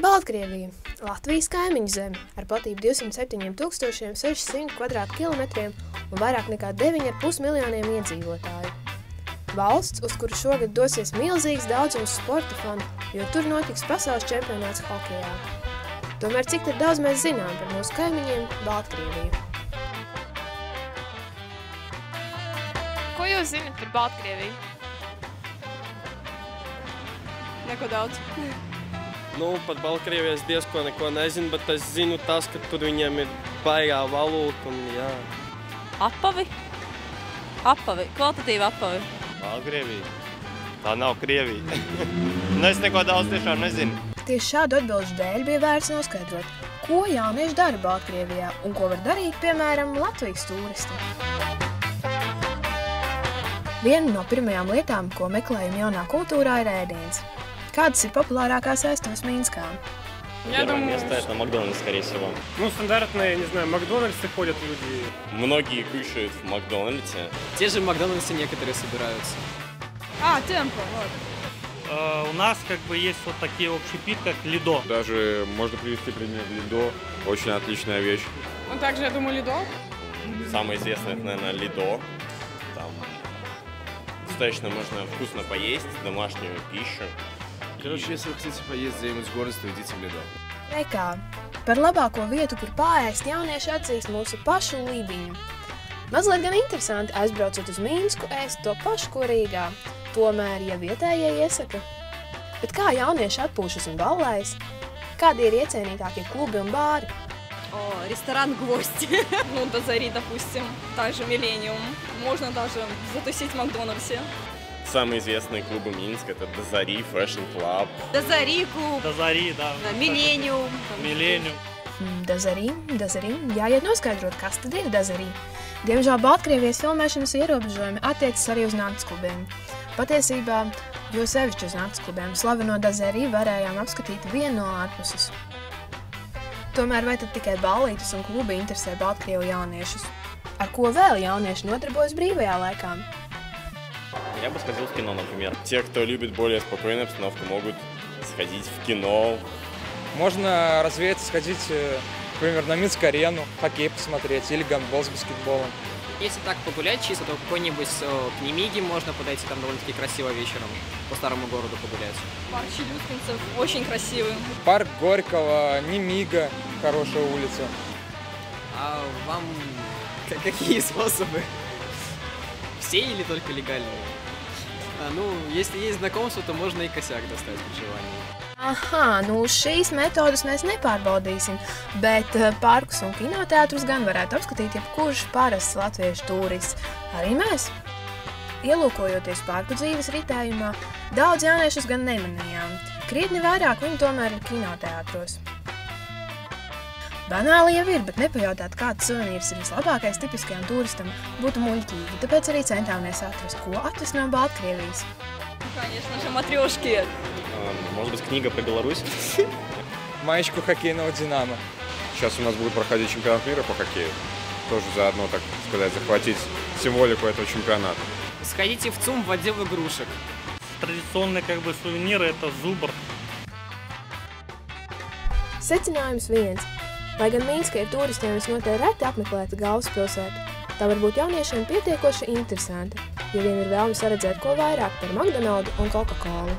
Baltkrievija – Latvijas kaimiņu zeme ar platību 207 600 km² un vairāk nekā 9,5 miljoniem iedzīvotāju. Valsts, uz kuru šogad dosies milzīgs daudzums sporta fanu, jo tur notiks pasaules čempionāts hokejā. Tomēr cik tad daudz mēs zinām par mūsu kaimiņiem Baltkrieviju? Ko jūs zināt par Baltkrieviju? Neko daudz. Pat Baltkrievijā es diezko neko nezinu, bet es zinu tas, ka tur viņiem ir baigā valūta un jā. Apavi? Kvalitatīva apavi. Baltkrievija? Tā nav Krievija. Es neko daudz tiešām nezinu. Tieši šādu atbilžu dēļ bija vērts noskaidrot, ko jaunieši dara Baltkrievijā un ko var darīt, piemēram, Latvijas turisti. Viena no pirmajām lietām, ko meklējam jaunā kultūrā, ir ēdiens. Kādas ir популярākās ēstuves Минска? Первое место это Макдональдс, скорее всего. Стандартные, я не знаю, Макдональдсы ходят люди. Многие кушают в Макдональдсе. Те же в Макдональдсе некоторые собираются. Темпо, вот. У нас есть вот такие общепит, как Лидо. Даже можно привести пример Лидо. Очень отличная вещь. Также, я думаю, Лидо. Самое известное это, наверное, Лидо. Там достаточно можно вкусно поесть, домашнюю пищу. Короче, если вы хотите поесть где-нибудь в городе, то идите в Лидо. Rekā, par labāko vietu, kur pārēst, jaunieši atzīst mūsu pašu Libiņu. Mazliet gan interesanti, aizbraucot uz Minsku, ēst to pašu, ko Rīgā. Tomēr, ja vietējie iesaka. Bet kā jaunieši atpūšas un ballējas? Kādi ir iecienītākie klubi un bāri? Ресторан «Гвоздь». До зари, допустим. Также «Миллениум». Можно даже затусить в Макдональдсе. Самые известные клубы Минска это До Зари, Fashion Club. До Зари клуб. До Зари, да. «Миллениум». Миллениум. Dazarī, jāiet noskaidrot, kas tad ir Dazarī. Diemžēl Baltkrievijas filmēšanas ierobežojumi attiecas arī uz naktsklubiem. Patiesībā, jo sevišķi uz naktsklubiem, slaveno Dazarī varējām apskatīt vienu no ārpuses. Tomēr vai tad tikai ballītes un klubi interesē Baltkrievu jauniešus? Ar ko vēl jaunieši nodarbojas brīvajā laikā? Я бы сходил в кино, например. Те, кто любит более спокойную обстановку, могут сходить в кино. Можно развеяться, сходить, например, на Минск-арену, хоккей посмотреть или гандбол с баскетболом. Если так погулять чисто, то какой-нибудь к Немиге можно подойти, там довольно-таки красиво вечером, по старому городу погулять. Парк Челюскинцев очень красивый. Парк Горького, Немига, хорошая улица. А вам какие способы? Все или только легальные? Если есть знакомство, то можно и косяк достать при желании. Šīs metodas mēs nepārbaudīsim, bet parkus un kinoteātrus gan varētu apskatīt jebkurš parasts latviešu turists. Arī mēs. Ielūkojoties parku dzīves ritējumā, daudz jauniešus gan nemanījām. Krietni vairāk viņi tomēr ir kinoteātros. Banāli jau ir, bet nepajautāt, kāds suvenīrs ir vislabākais tipiskajam turistam, būtu muļķīgi, tāpēc arī centāmies atrast, ko atvest no Baltkrievijas. Конечно же, матрёшки. Может быть, книга про Беларусь? Маечку хоккейного «Динамо». Сейчас у нас будет проходить чемпионат мира по хоккею. Тоже заодно, так сказать, захватить символику этого чемпионата. Сходите в ЦУМ в отдел игрушек. Традиционные сувениры это зубр. Secinājums viens. Lai gan Minska ir turistiem visnotaļ reti apmeklēta galvaspilsēta, tā var būt jauniešiem pietiekoši interesanta, ja vien ir vēlme saredzēt ko vairāk par McDonaldu un Coca-Colu.